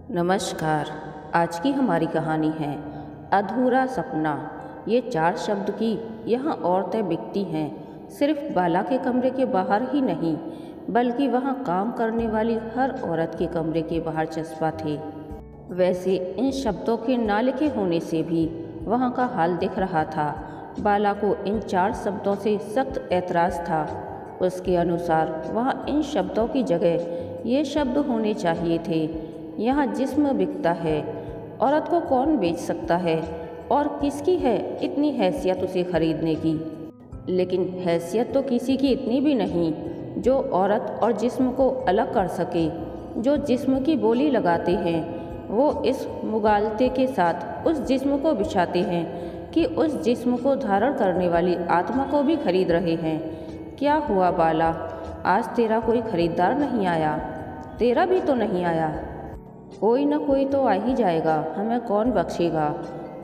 नमस्कार। आज की हमारी कहानी है अधूरा सपना। ये 4 शब्द की यहाँ औरतें बिकती हैं, सिर्फ बाला के कमरे के बाहर ही नहीं बल्कि वहाँ काम करने वाली हर औरत के कमरे के बाहर चस्पा थे। वैसे इन शब्दों के ना लिखे होने से भी वहाँ का हाल दिख रहा था। बाला को इन 4 शब्दों से सख्त ऐतराज़ था। उसके अनुसार वहाँ इन शब्दों की जगह ये शब्द होने चाहिए थे, यहाँ जिस्म बिकता है, औरत को कौन बेच सकता है और किसकी है इतनी हैसियत उसे खरीदने की। लेकिन हैसियत तो किसी की इतनी भी नहीं जो औरत और जिस्म को अलग कर सके। जो जिस्म की बोली लगाते हैं वो इस मुगालते के साथ उस जिस्म को बिछाते हैं कि उस जिस्म को धारण करने वाली आत्मा को भी खरीद रहे हैं। क्या हुआ बाला, आज तेरा कोई खरीदार नहीं आया? तेरा भी तो नहीं आया। कोई न कोई तो आ ही जाएगा, हमें कौन बख्शेगा?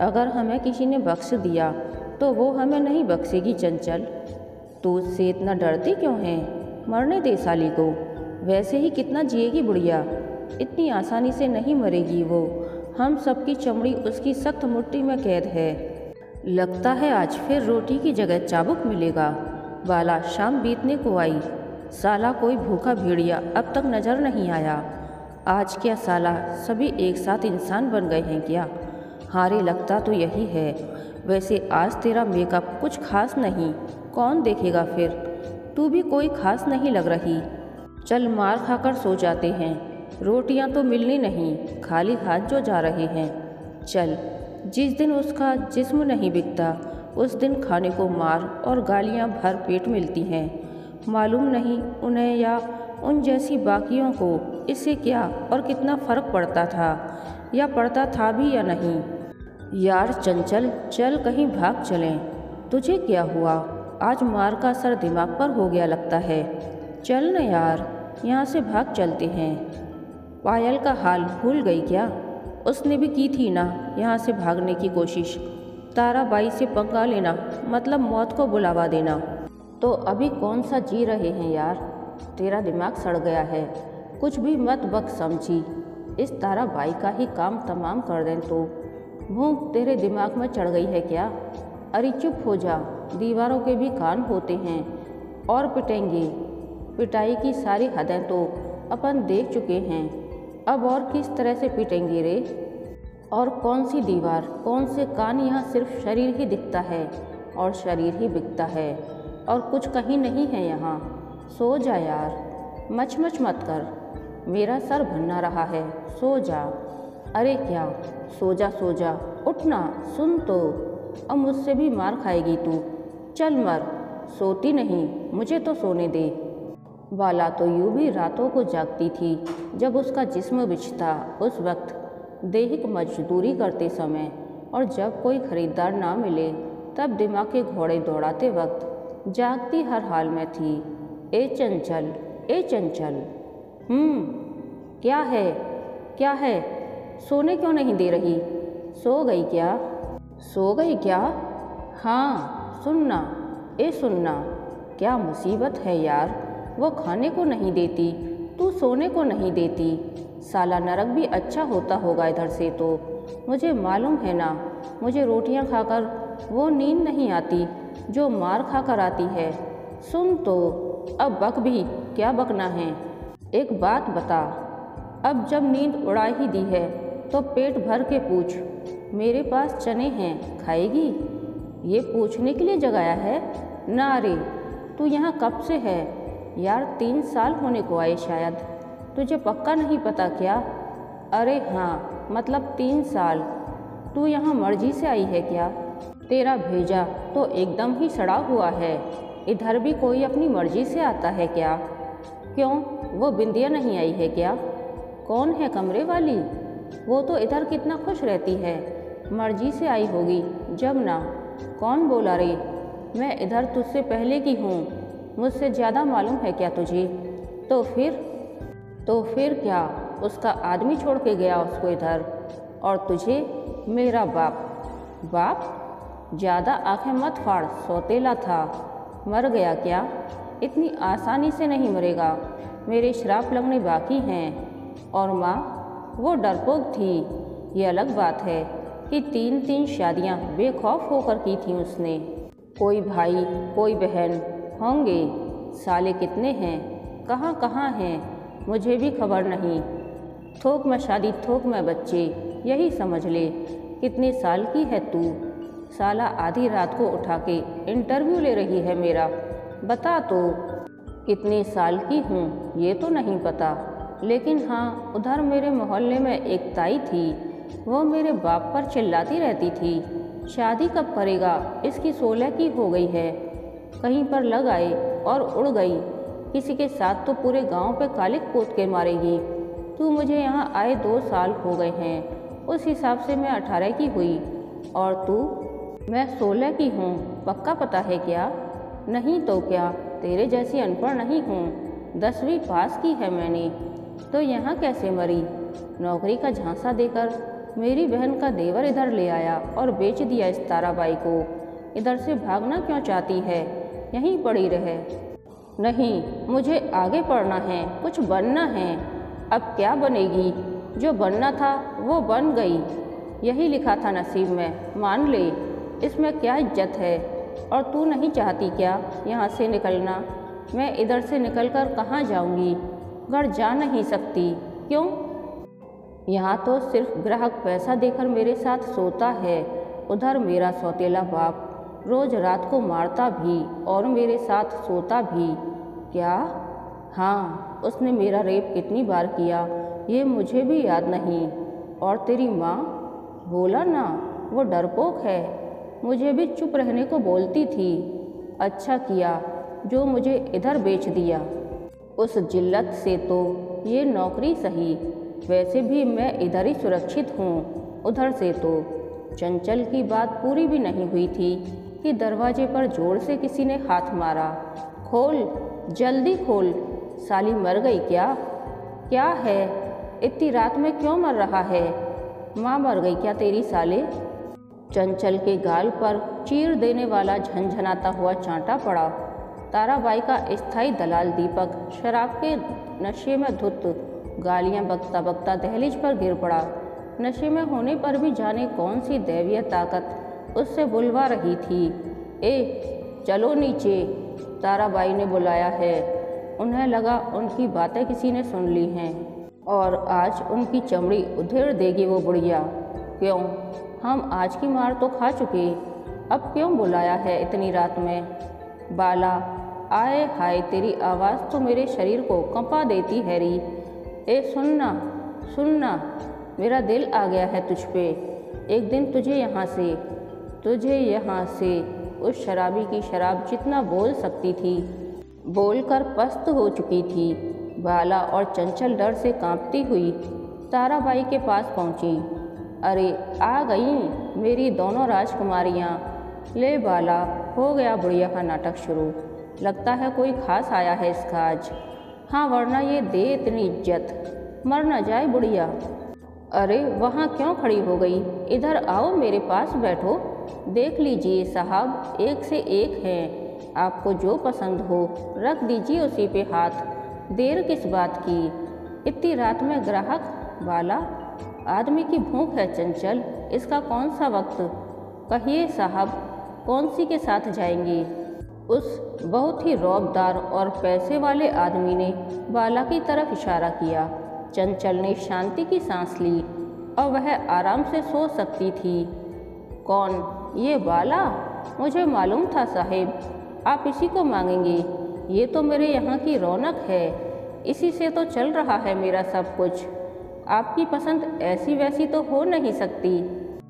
अगर हमें किसी ने बख्श दिया तो वो हमें नहीं बख्शेगी। चंचल, तू उससे इतना डरती क्यों है? मरने दे साली को, वैसे ही कितना जिएगी बुढ़िया, इतनी आसानी से नहीं मरेगी वो। हम सबकी चमड़ी उसकी सख्त मुट्ठी में कैद है। लगता है आज फिर रोटी की जगह चाबुक मिलेगा। बाला शाम बीतने को आई, साला कोई भूखा भेड़िया अब तक नजर नहीं आया। आज क्या साला सभी एक साथ इंसान बन गए हैं क्या? हारे लगता तो यही है। वैसे आज तेरा मेकअप कुछ खास नहीं, कौन देखेगा फिर? तू भी कोई खास नहीं लग रही। चल मार खाकर सो जाते हैं, रोटियां तो मिलनी नहीं, खाली हाथ जो जा रहे हैं। चल, जिस दिन उसका जिस्म नहीं बिकता उस दिन खाने को मार और गालियां भर पेट मिलती हैं। मालूम नहीं उन्हें या उन जैसी बाकियों को इससे क्या और कितना फ़र्क पड़ता था, या पड़ता था भी या नहीं। यार चंचल, चल कहीं भाग चलें। तुझे क्या हुआ? आज मार का असर दिमाग पर हो गया लगता है। चल न यार, यहाँ से भाग चलते हैं। पायल का हाल भूल गई क्या? उसने भी की थी ना यहाँ से भागने की कोशिश। ताराबाई से पंगा लेना मतलब मौत को बुलावा देना। तो अभी कौन सा जी रहे हैं यार? तेरा दिमाग सड़ गया है, कुछ भी मत बक समझी। इस ताराबाई का ही काम तमाम कर दें तो भूख तेरे दिमाग में चढ़ गई है क्या? अरे चुप हो जा, दीवारों के भी कान होते हैं। और पिटेंगे, पिटाई की सारी हदें तो अपन देख चुके हैं, अब और किस तरह से पिटेंगे रे? और कौन सी दीवार, कौन से कान? यहाँ सिर्फ शरीर ही दिखता है और शरीर ही बिकता है और कुछ कहीं नहीं है यहाँ। सो जा यार, मच मत कर, मेरा सर भन्ना रहा है, सो जा। अरे क्या, सो जा, उठना, सुन तो, अब मुझसे भी मार खाएगी तू। चल मर, सोती नहीं, मुझे तो सोने दे। बाला तो यूं भी रातों को जागती थी जब उसका जिस्म बिछता, उस वक्त दैहिक मजदूरी करते समय, और जब कोई खरीदार ना मिले तब दिमाग के घोड़े दौड़ाते वक्त जागती हर हाल में थी। ए चंचल, ए चंचल। क्या है, क्या है? सोने क्यों नहीं दे रही? सो गई क्या? सो गई क्या? हाँ सुनना, ए सुनना, क्या मुसीबत है यार। वो खाने को नहीं देती, तू सोने को नहीं देती। साला नरक भी अच्छा होता होगा इधर से तो। मुझे मालूम है ना, मुझे रोटियां खाकर वो नींद नहीं आती जो मार खाकर आती है। सुन तो, अब बक भी, क्या बकना है? एक बात बता, अब जब नींद उड़ा ही दी है तो पेट भर के पूछ, मेरे पास चने हैं, खाएगी? ये पूछने के लिए जगाया है ना रे? तू यहाँ कब से है यार? 3 साल होने को आए शायद। तुझे पक्का नहीं पता क्या? अरे हाँ, मतलब 3 साल। तू यहाँ मर्जी से आई है क्या? तेरा भेजा तो एकदम ही सड़ा हुआ है। इधर भी कोई अपनी मर्जी से आता है क्या? क्यों, वो बिंदिया नहीं आई है क्या? कौन है कमरे वाली? वो तो इधर कितना खुश रहती है, मर्जी से आई होगी जब ना। कौन बोला रे? मैं इधर तुझसे पहले की हूँ, मुझसे ज़्यादा मालूम है क्या तुझे? तो फिर क्या, उसका आदमी छोड़ के गया उसको इधर, और तुझे मेरा बाप? ज़्यादा आंखें मत फाड़, सौतेला था। मर गया क्या? इतनी आसानी से नहीं मरेगा, मेरे श्राप लगने बाकी हैं। और माँ, वो डरपोक थी। ये अलग बात है कि 3-3 शादियाँ बेखौफ होकर की थी उसने। कोई भाई कोई बहन होंगे, साले कितने हैं, कहाँ कहाँ हैं, मुझे भी खबर नहीं। थोक में शादी थोक में बच्चे, यही समझ ले। कितने साल की है तू? साला आधी रात को उठा के इंटरव्यू ले रही है मेरा। बता तो कितने साल की हूँ ये तो नहीं पता, लेकिन हाँ उधर मेरे मोहल्ले में एक ताई थी, वो मेरे बाप पर चिल्लाती रहती थी शादी कब करेगा, इसकी 16 की हो गई है। कहीं पर लग आए और उड़ गई, किसी के साथ तो पूरे गांव पे कालिक पोत के मारेगी। तू मुझे यहाँ आए 2 साल हो गए हैं, उस हिसाब से मैं 18 की हुई और तू? मैं 16 की हूँ, पक्का पता है क्या? नहीं तो क्या, तेरे जैसी अनपढ़ नहीं हूँ, 10वीं पास की है मैंने। तो यहाँ कैसे मरी? नौकरी का झांसा देकर मेरी बहन का देवर इधर ले आया और बेच दिया इस ताराबाई को। इधर से भागना क्यों चाहती है, यहीं पड़ी रहे। नहीं, मुझे आगे पढ़ना है, कुछ बनना है। अब क्या बनेगी? जो बनना था वो बन गई, यही लिखा था नसीब में, मान ले। इसमें क्या इज्जत है? और तू नहीं चाहती क्या यहाँ से निकलना? मैं इधर से निकलकर कहाँ जाऊँगी? घर जा नहीं सकती। क्यों? यहाँ तो सिर्फ ग्राहक पैसा देकर मेरे साथ सोता है, उधर मेरा सौतेला बाप रोज रात को मारता भी और मेरे साथ सोता भी। क्या? हाँ, उसने मेरा रेप कितनी बार किया ये मुझे भी याद नहीं। और तेरी माँ? बोला ना, वो डरपोक है, मुझे भी चुप रहने को बोलती थी। अच्छा किया जो मुझे इधर बेच दिया। उस जिल्लत से तो ये नौकरी सही, वैसे भी मैं इधर ही सुरक्षित हूँ, उधर से तो। चंचल की बात पूरी भी नहीं हुई थी कि दरवाजे पर जोर से किसी ने हाथ मारा। खोल, जल्दी खोल, साली मर गई क्या? क्या है, इतनी रात में क्यों मर रहा है? माँ मर गई क्या तेरी साले? चंचल के गाल पर चीर देने वाला झनझनाता हुआ चांटा पड़ा। ताराबाई का स्थायी दलाल दीपक शराब के नशे में धुत गालियां बकता बकता दहलीज पर गिर पड़ा। नशे में होने पर भी जाने कौन सी दैवीय ताकत उससे बुलवा रही थी। ए, चलो नीचे, ताराबाई ने बुलाया है। उन्हें लगा उनकी बातें किसी ने सुन ली हैं और आज उनकी चमड़ी उधेड़ देगी वो बुढ़िया। क्यों? हम आज की मार तो खा चुके, अब क्यों बुलाया है इतनी रात में? बाला, आए हाय, तेरी आवाज़ तो मेरे शरीर को कंपा देती है री। ए सुनना, सुनना, मेरा दिल आ गया है तुझ पे। एक दिन तुझे यहाँ से उस शराबी की शराब जितना बोल सकती थी, बोलकर पस्त हो चुकी थी। बाला और चंचल डर से कांपती हुई ताराबाई के पास पहुंची। अरे आ गई मेरी दोनों राजकुमारियाँ। ले बाला, हो गया बुढ़िया का नाटक शुरू। लगता है कोई खास आया है इसका आज। हाँ, वरना ये दे इतनी इज्जत, मर न जाए बुढ़िया। अरे वहाँ क्यों खड़ी हो गई? इधर आओ, मेरे पास बैठो। देख लीजिए साहब, एक से एक हैं, आपको जो पसंद हो रख दीजिए उसी पे हाथ। देर किस बात की? इतनी रात में ग्राहक? बाला, आदमी की भूख है चंचल, इसका कौन सा वक्त? कहिए साहब, कौन सी के साथ जाएंगी? उस बहुत ही रौबदार और पैसे वाले आदमी ने बाला की तरफ इशारा किया। चंचल ने शांति की सांस ली और वह आराम से सो सकती थी। कौन? ये बाला? मुझे मालूम था साहेब, आप इसी को मांगेंगे। ये तो मेरे यहाँ की रौनक है, इसी से तो चल रहा है मेरा सब कुछ। आपकी पसंद ऐसी वैसी तो हो नहीं सकती,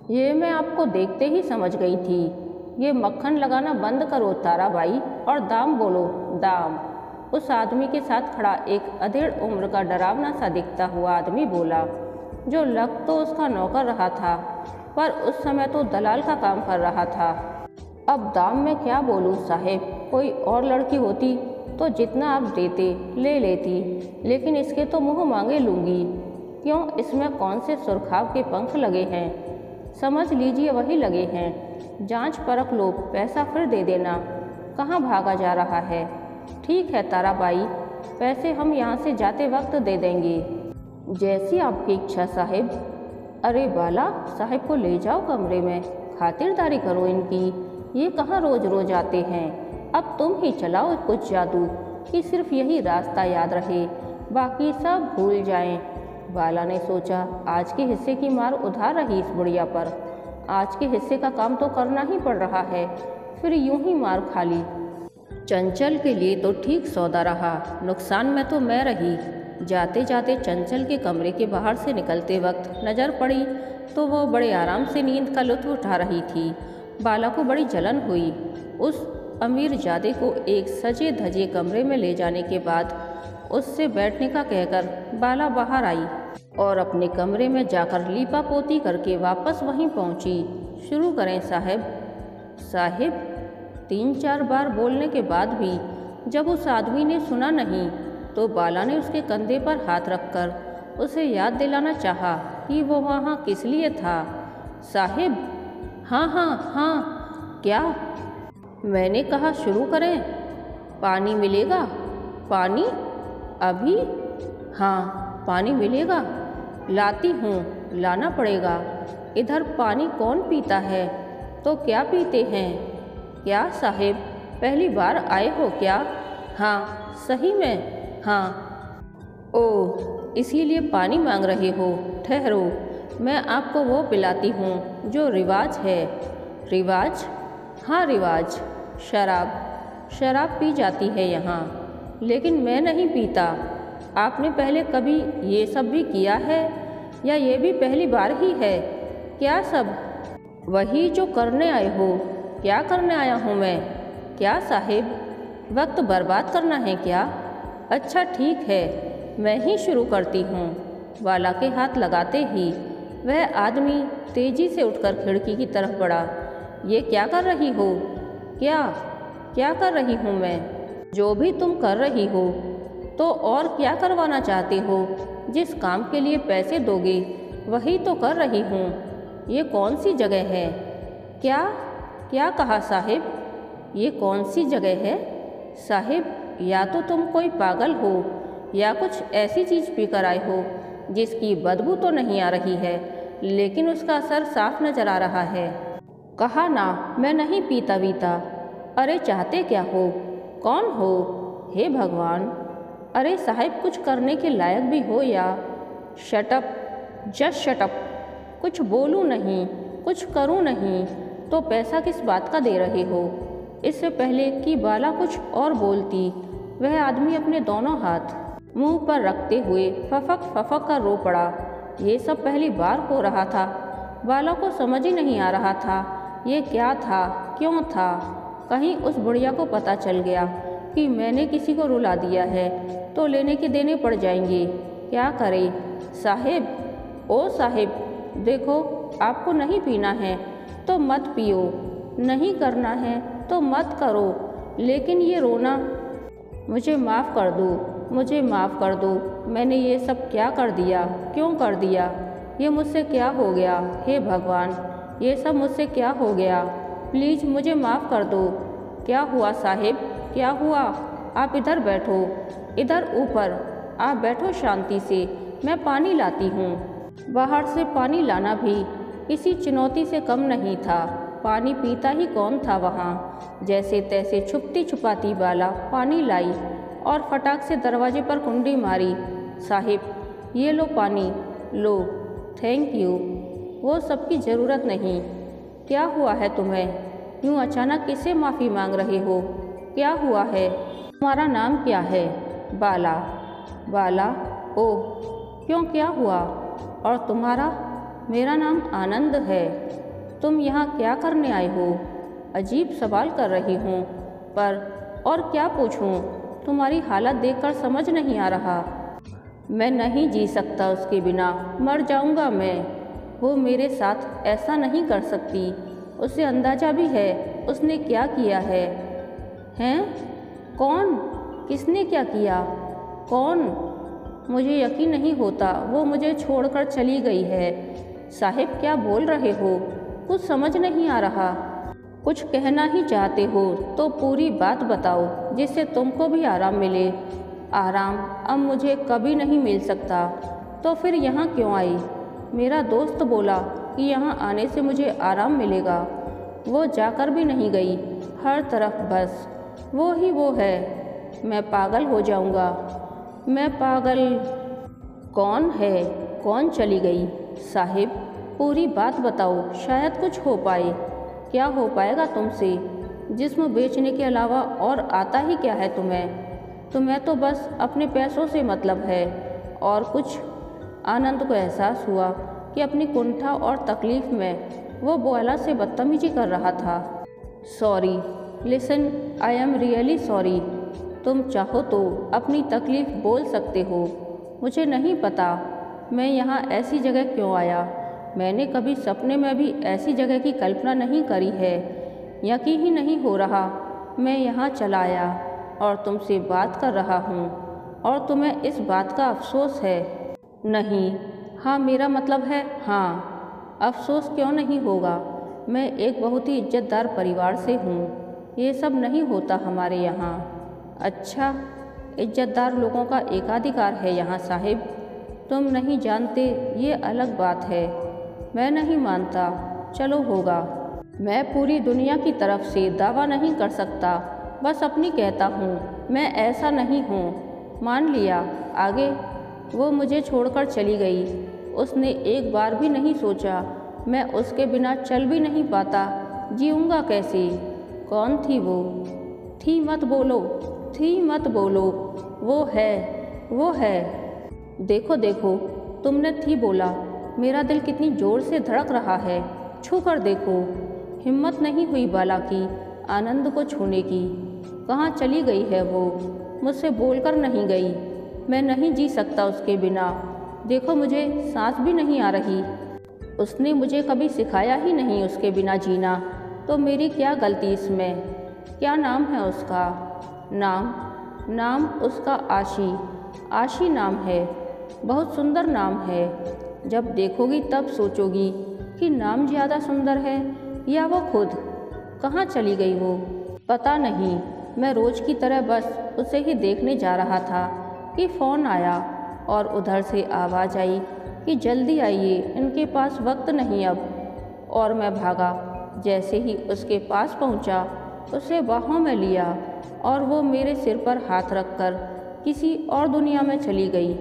ये मैं आपको देखते ही समझ गई थी। ये मक्खन लगाना बंद करो ताराबाई और दाम बोलो, दाम। उस आदमी के साथ खड़ा एक अधेड़ उम्र का डरावना सा दिखता हुआ आदमी बोला, जो लग तो उसका नौकर रहा था पर उस समय तो दलाल का काम कर रहा था। अब दाम में क्या बोलूं साहेब, कोई और लड़की होती तो जितना आप देते ले लेती, लेकिन इसके तो मुँह मांगे लूँगी। क्यों, इसमें कौन से सुरखाव के पंख लगे हैं? समझ लीजिए वही लगे हैं। जांच परख लो, पैसा फिर दे देना। कहाँ भागा जा रहा है? ठीक है ताराबाई, पैसे हम यहाँ से जाते वक्त दे देंगे। जैसी आपकी इच्छा साहिब। अरे बाला, साहिब को ले जाओ कमरे में, खातिरदारी करो इनकी। ये कहाँ रोज रोज आते हैं। अब तुम ही चलाओ कुछ जादू कि सिर्फ यही रास्ता याद रहे, बाकी सब भूल जाएं। बाला ने सोचा, आज के हिस्से की मार उधार रही इस बुढ़िया पर। आज के हिस्से का काम तो करना ही पड़ रहा है, फिर यूं ही मार खा ली। चंचल के लिए तो ठीक सौदा रहा, नुकसान में तो मैं रही। जाते जाते चंचल के कमरे के बाहर से निकलते वक्त नज़र पड़ी तो वो बड़े आराम से नींद का लुत्फ उठा रही थी। बाला को बड़ी जलन हुई। उस अमीरजादे को एक सजे धजे कमरे में ले जाने के बाद उससे बैठने का कहकर बाला बाहर आई और अपने कमरे में जाकर लीपा पोती करके वापस वहीं पहुंची। शुरू करें साहब। साहिब 3-4 बार बोलने के बाद भी जब उस आदमी ने सुना नहीं तो बाला ने उसके कंधे पर हाथ रखकर उसे याद दिलाना चाहा कि वो वहाँ किस लिए था। साहिब। हाँ हाँ हाँ। क्या? मैंने कहा शुरू करें। पानी मिलेगा? पानी? अभी? हाँ, पानी मिलेगा। लाती हूँ, लाना पड़ेगा। इधर पानी कौन पीता है? तो क्या पीते हैं? क्या साहिब, पहली बार आए हो क्या? हाँ, सही में। हाँ। ओह, इसीलिए पानी मांग रहे हो। ठहरो, मैं आपको वो पिलाती हूँ जो रिवाज है। रिवाज? हाँ रिवाज। शराब पी जाती है यहाँ, लेकिन मैं नहीं पीता। आपने पहले कभी ये सब भी किया है या ये भी पहली बार ही है? क्या सब? वही जो करने आए हो। क्या करने आया हूँ मैं? क्या साहिब, वक्त बर्बाद करना है क्या? अच्छा ठीक है, मैं ही शुरू करती हूँ। बाला के हाथ लगाते ही वह आदमी तेजी से उठकर खिड़की की तरफ बढ़ा। ये क्या कर रही हो? क्या कर रही हूँ मैं? जो भी तुम कर रही हो। तो और क्या करवाना चाहते हो? जिस काम के लिए पैसे दोगे वही तो कर रही हूँ। ये कौन सी जगह है? क्या कहा साहिब? ये कौन सी जगह है? साहिब, या तो तुम कोई पागल हो या कुछ ऐसी चीज़ पीकर आए हो जिसकी बदबू तो नहीं आ रही है, लेकिन उसका असर साफ नजर आ रहा है। कहा ना, मैं नहीं पीता वीता। अरे चाहते क्या हो? कौन हो? हे भगवान! अरे साहिब, कुछ करने के लायक भी हो या? Shut up, just shut up. कुछ बोलूँ नहीं, कुछ करूँ नहीं तो पैसा किस बात का दे रहे हो? इससे पहले कि बाला कुछ और बोलती, वह आदमी अपने दोनों हाथ मुंह पर रखते हुए फफक कर रो पड़ा। ये सब पहली बार हो रहा था। बाला को समझ ही नहीं आ रहा था ये क्या था, क्यों था। कहीं उस बुढ़िया को पता चल गया कि मैंने किसी को रुला दिया है तो लेने के देने पड़ जाएंगे। क्या करे? साहिब, ओ साहिब, देखो, आपको नहीं पीना है तो मत पियो, नहीं करना है तो मत करो, लेकिन ये रोना। मुझे माफ़ कर दो, मुझे माफ़ कर दो। मैंने ये सब क्या कर दिया? क्यों कर दिया? ये मुझसे क्या हो गया? हे भगवान, ये सब मुझसे क्या हो गया? प्लीज़ मुझे माफ़ कर दो। क्या हुआ साहिब, क्या हुआ? आप इधर बैठो, इधर ऊपर। आप बैठो शांति से, मैं पानी लाती हूँ। बाहर से पानी लाना भी किसी चुनौती से कम नहीं था। पानी पीता ही कौन था वहाँ। जैसे तैसे छुपती छुपाती बाला पानी लाई और फटाक से दरवाजे पर कुंडी मारी। साहिब, ये लो पानी, लो। Thank you. वो सबकी ज़रूरत नहीं। क्या हुआ है तुम्हें? यूँ अचानक किससे माफ़ी मांग रहे हो? क्या हुआ है? तुम्हारा नाम क्या है? बाला। बाला? ओह, क्यों, क्या हुआ? और तुम्हारा? मेरा नाम आनंद है। तुम यहाँ क्या करने आए हो? अजीब सवाल कर रही हूँ, पर और क्या पूछूँ? तुम्हारी हालत देखकर समझ नहीं आ रहा। मैं नहीं जी सकता उसके बिना, मर जाऊँगा मैं। वो मेरे साथ ऐसा नहीं कर सकती। उसे अंदाज़ा भी है उसने क्या किया है। हैं? कौन? किसने क्या किया? कौन? मुझे यकीन नहीं होता वो मुझे छोड़कर चली गई है। साहिब, क्या बोल रहे हो? कुछ समझ नहीं आ रहा। कुछ कहना ही चाहते हो तो पूरी बात बताओ, जिससे तुमको भी आराम मिले। आराम अब मुझे कभी नहीं मिल सकता। तो फिर यहाँ क्यों आई? मेरा दोस्त बोला कि यहाँ आने से मुझे आराम मिलेगा। वो जाकर भी नहीं गई, हर तरफ बस वो ही वो है। मैं पागल हो जाऊँगा, मैं पागल। कौन है? कौन चली गई? साहिब, पूरी बात बताओ, शायद कुछ हो पाए। क्या हो पाएगा तुमसे? जिस्म बेचने के अलावा और आता ही क्या है तुम्हें तो बस अपने पैसों से मतलब है और कुछ। आनंद को एहसास हुआ कि अपनी कुंठा और तकलीफ़ में वो बोला से बदतमीजी कर रहा था। Sorry, listen, I am really sorry. तुम चाहो तो अपनी तकलीफ़ बोल सकते हो। मुझे नहीं पता मैं यहाँ ऐसी जगह क्यों आया। मैंने कभी सपने में भी ऐसी जगह की कल्पना नहीं करी है। यकीन ही नहीं हो रहा मैं यहाँ चला आया और तुमसे बात कर रहा हूँ और तुम्हें इस बात का अफसोस है। नहीं, हाँ, मेरा मतलब है हाँ। अफसोस क्यों नहीं होगा? मैं एक बहुत ही इज्जतदार परिवार से हूँ। ये सब नहीं होता हमारे यहाँ। अच्छा, इज्जतदार लोगों का एकाधिकार है यहाँ साहिब। तुम नहीं जानते ये अलग बात है। मैं नहीं मानता। चलो होगा। मैं पूरी दुनिया की तरफ से दावा नहीं कर सकता, बस अपनी कहता हूँ। मैं ऐसा नहीं हूँ। मान लिया। आगे? वो मुझे छोड़कर चली गई। उसने एक बार भी नहीं सोचा मैं उसके बिना चल भी नहीं पाता, जीऊँगा कैसे? कौन थी वो? थी मत बोलो, थी मत बोलो। वो है। देखो देखो, तुमने थी बोला। मेरा दिल कितनी ज़ोर से धड़क रहा है। छू कर देखो। हिम्मत नहीं हुई बाला की आनंद को छूने की। कहाँ चली गई है वो? मुझसे बोलकर नहीं गई। मैं नहीं जी सकता उसके बिना। देखो, मुझे सांस भी नहीं आ रही। उसने मुझे कभी सिखाया ही नहीं उसके बिना जीना, तो मेरी क्या गलती इसमें? क्या नाम है उसका? नाम उसका आशी नाम है। बहुत सुंदर नाम है। जब देखोगी तब सोचोगी कि नाम ज़्यादा सुंदर है या वो खुद। कहाँ चली गई वो? पता नहीं। मैं रोज़ की तरह बस उसे ही देखने जा रहा था कि फ़ोन आया और उधर से आवाज़ आई कि जल्दी आइए, इनके पास वक्त नहीं अब। और मैं भागा। जैसे ही उसके पास पहुंचा, उसे बाहों में लिया और वो मेरे सिर पर हाथ रखकर किसी और दुनिया में चली गई।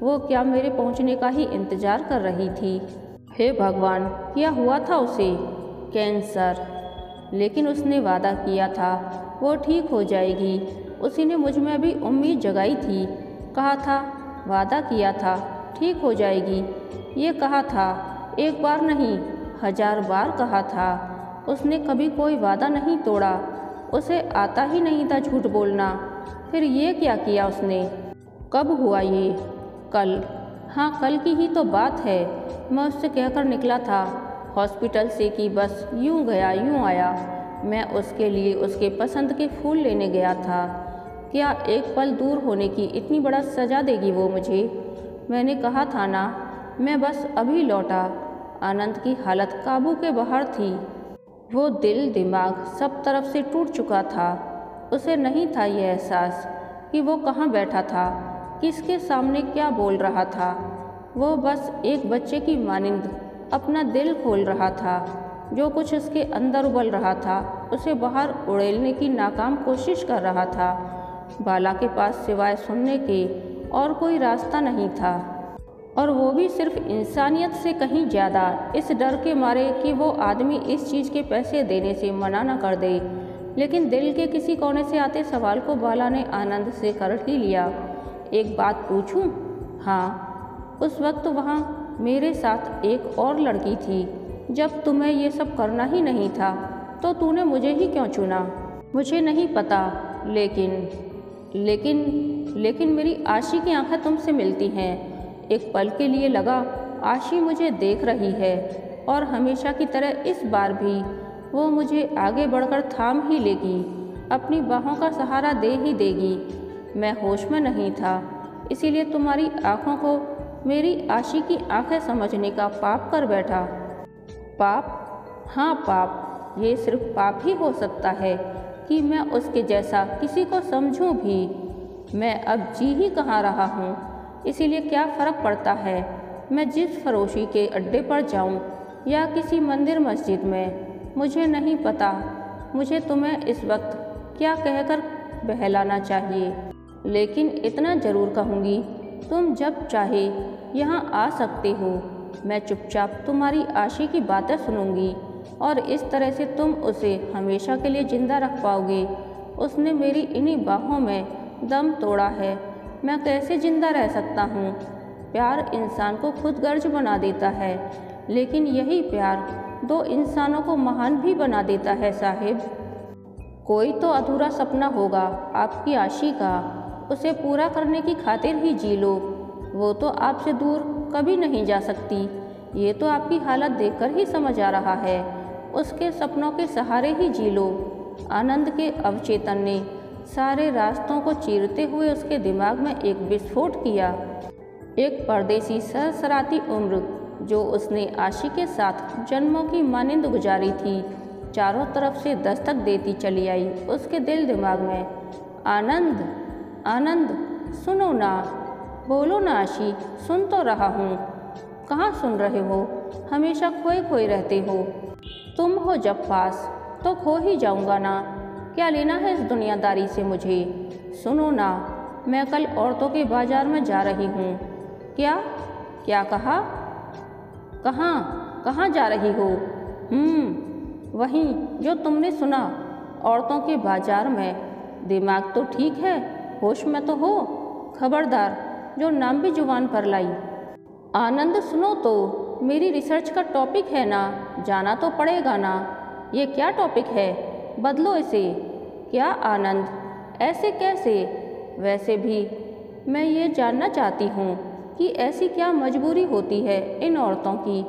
वो क्या मेरे पहुंचने का ही इंतज़ार कर रही थी? हे भगवान, क्या हुआ था उसे? कैंसर। लेकिन उसने वादा किया था वो ठीक हो जाएगी। उसी ने मुझ में भी उम्मीद जगाई थी। कहा था, वादा किया था ठीक हो जाएगी। ये कहा था, एक बार नहीं 1000 बार कहा था। उसने कभी कोई वादा नहीं तोड़ा। उसे आता ही नहीं था झूठ बोलना। फिर ये क्या किया उसने? कब हुआ ये? कल। हाँ, कल की ही तो बात है। मैं उससे कहकर निकला था हॉस्पिटल से कि बस यूँ गया यूँ आया। मैं उसके लिए उसके पसंद के फूल लेने गया था। क्या एक पल दूर होने की इतनी बड़ा सज़ा देगी वो मुझे? मैंने कहा था ना, मैं बस अभी लौटा। आनंद की हालत काबू के बाहर थी। वो दिल दिमाग सब तरफ से टूट चुका था। उसे नहीं था ये एहसास कि वो कहाँ बैठा था, किसके सामने क्या बोल रहा था। वो बस एक बच्चे की मानिंद अपना दिल खोल रहा था। जो कुछ उसके अंदर उबल रहा था उसे बाहर उड़ेलने की नाकाम कोशिश कर रहा था। बाला के पास सिवाय सुनने के और कोई रास्ता नहीं था, और वो भी सिर्फ इंसानियत से कहीं ज़्यादा, इस डर के मारे कि वो आदमी इस चीज़ के पैसे देने से मना न कर दे। लेकिन दिल के किसी कोने से आते सवाल को बाला ने आनंद से कर ही लिया। एक बात पूछूं? हाँ, उस वक्त वहाँ मेरे साथ एक और लड़की थी। जब तुम्हें ये सब करना ही नहीं था तो तूने मुझे ही क्यों चुना? मुझे नहीं पता, लेकिन मेरी आशी की आंखें तुमसे मिलती हैं। एक पल के लिए लगा आशी मुझे देख रही है, और हमेशा की तरह इस बार भी वो मुझे आगे बढ़कर थाम ही लेगी, अपनी बाहों का सहारा दे ही देगी। मैं होश में नहीं था, इसीलिए तुम्हारी आँखों को मेरी आशी की आंखें समझने का पाप कर बैठा। पाप? हाँ, पाप। ये सिर्फ पाप ही हो सकता है कि मैं उसके जैसा किसी को समझूं भी। मैं अब जी ही कहाँ रहा हूँ। इसीलिए क्या फ़र्क पड़ता है मैं जिस फरोशी के अड्डे पर जाऊं या किसी मंदिर मस्जिद में। मुझे नहीं पता मुझे तुम्हें इस वक्त क्या कहकर बहलाना चाहिए, लेकिन इतना ज़रूर कहूँगी, तुम जब चाहे यहाँ आ सकते हो। मैं चुपचाप तुम्हारी आशी की बातें सुनूंगी और इस तरह से तुम उसे हमेशा के लिए ज़िंदा रख पाओगे। उसने मेरी इन्हीं बाहों में दम तोड़ा है, मैं कैसे ज़िंदा रह सकता हूँ। प्यार इंसान को खुदगर्ज बना देता है, लेकिन यही प्यार दो इंसानों को महान भी बना देता है साहिब। कोई तो अधूरा सपना होगा आपकी आशी का, उसे पूरा करने की खातिर ही जी लो। वो तो आपसे दूर कभी नहीं जा सकती, ये तो आपकी हालत देखकर ही समझ आ रहा है। उसके सपनों के सहारे ही जी लो। आनंद के अवचेतन ने सारे रास्तों को चीरते हुए उसके दिमाग में एक विस्फोट किया। एक परदेसी सरसराती उम्र जो उसने आशी के साथ जन्मों की मानिंद गुजारी थी, चारों तरफ से दस्तक देती चली आई उसके दिल दिमाग में। आनंद, आनंद, सुनो ना, बोलो ना आशी, सुन तो रहा हूँ। कहाँ सुन रहे हो? हमेशा खोए खोए रहते हो। तुम हो जब पास तो खो ही जाऊँगा ना। क्या लेना है इस दुनियादारी से मुझे? सुनो ना, मैं कल औरतों के बाजार में जा रही हूँ। क्या क्या कहा? कहाँ जा रही हो? वहीं जो तुमने सुना, औरतों के बाजार में। दिमाग तो ठीक है, होश में तो हो? खबरदार जो नाम भी जुबान पर लाई। आनंद सुनो तो, मेरी रिसर्च का टॉपिक है ना, जाना तो पड़ेगा ना। ये क्या टॉपिक है? बदलो इसे। क्या आनंद, ऐसे कैसे? वैसे भी मैं ये जानना चाहती हूँ कि ऐसी क्या मजबूरी होती है इन औरतों की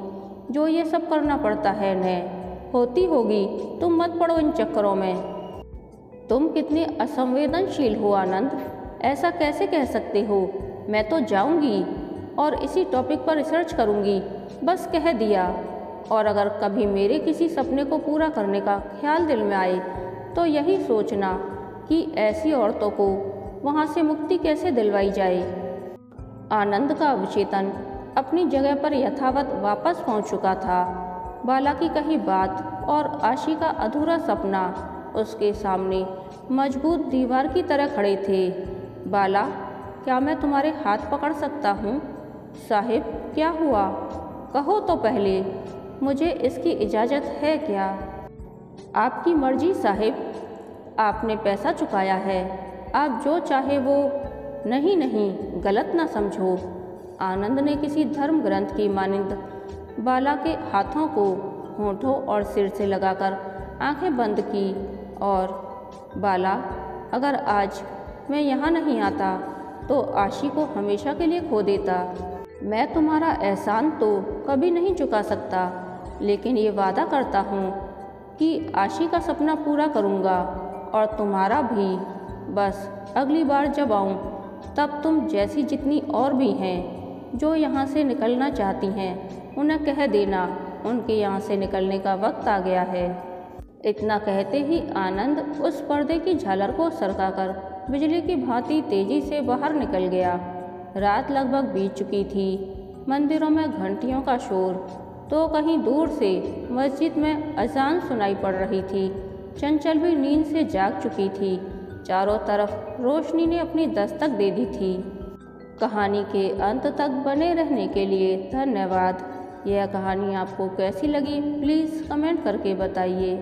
जो ये सब करना पड़ता है इन्हें। होती होगी, तुम मत पड़ो इन चक्करों में। तुम कितने असंवेदनशील हो आनंद, ऐसा कैसे कह सकते हो? मैं तो जाऊंगी और इसी टॉपिक पर रिसर्च करूंगी, बस कह दिया। और अगर कभी मेरे किसी सपने को पूरा करने का ख्याल दिल में आए तो यही सोचना कि ऐसी औरतों को वहाँ से मुक्ति कैसे दिलवाई जाए। आनंद का अवचेतन अपनी जगह पर यथावत वापस पहुँच चुका था। बाला की कही बात और आशी का अधूरा सपना उसके सामने मजबूत दीवार की तरह खड़े थे। बाला, क्या मैं तुम्हारे हाथ पकड़ सकता हूँ? साहिब, क्या हुआ? कहो तो पहले, मुझे इसकी इजाज़त है क्या? आपकी मर्जी साहिब, आपने पैसा चुकाया है, आप जो चाहे वो। नहीं नहीं, गलत ना समझो। आनंद ने किसी धर्म ग्रंथ की मानिंद बाला के हाथों को होठों और सिर से लगाकर आंखें बंद की। और बाला, अगर आज मैं यहाँ नहीं आता तो आशी को हमेशा के लिए खो देता। मैं तुम्हारा एहसान तो कभी नहीं चुका सकता, लेकिन ये वादा करता हूँ कि आशी का सपना पूरा करूँगा और तुम्हारा भी। बस अगली बार जब आऊँ तब तुम जैसी जितनी और भी हैं जो यहाँ से निकलना चाहती हैं, उन्हें कह देना उनके यहाँ से निकलने का वक्त आ गया है। इतना कहते ही आनंद उस पर्दे की झालर को सरकाकर बिजली की भांति तेजी से बाहर निकल गया। रात लगभग बीत चुकी थी। मंदिरों में घंटियों का शोर, तो कहीं दूर से मस्जिद में अजान सुनाई पड़ रही थी। चंचल भी नींद से जाग चुकी थी। चारों तरफ रोशनी ने अपनी दस्तक दे दी थी। कहानी के अंत तक बने रहने के लिए धन्यवाद। यह कहानी आपको कैसी लगी प्लीज़ कमेंट करके बताइए।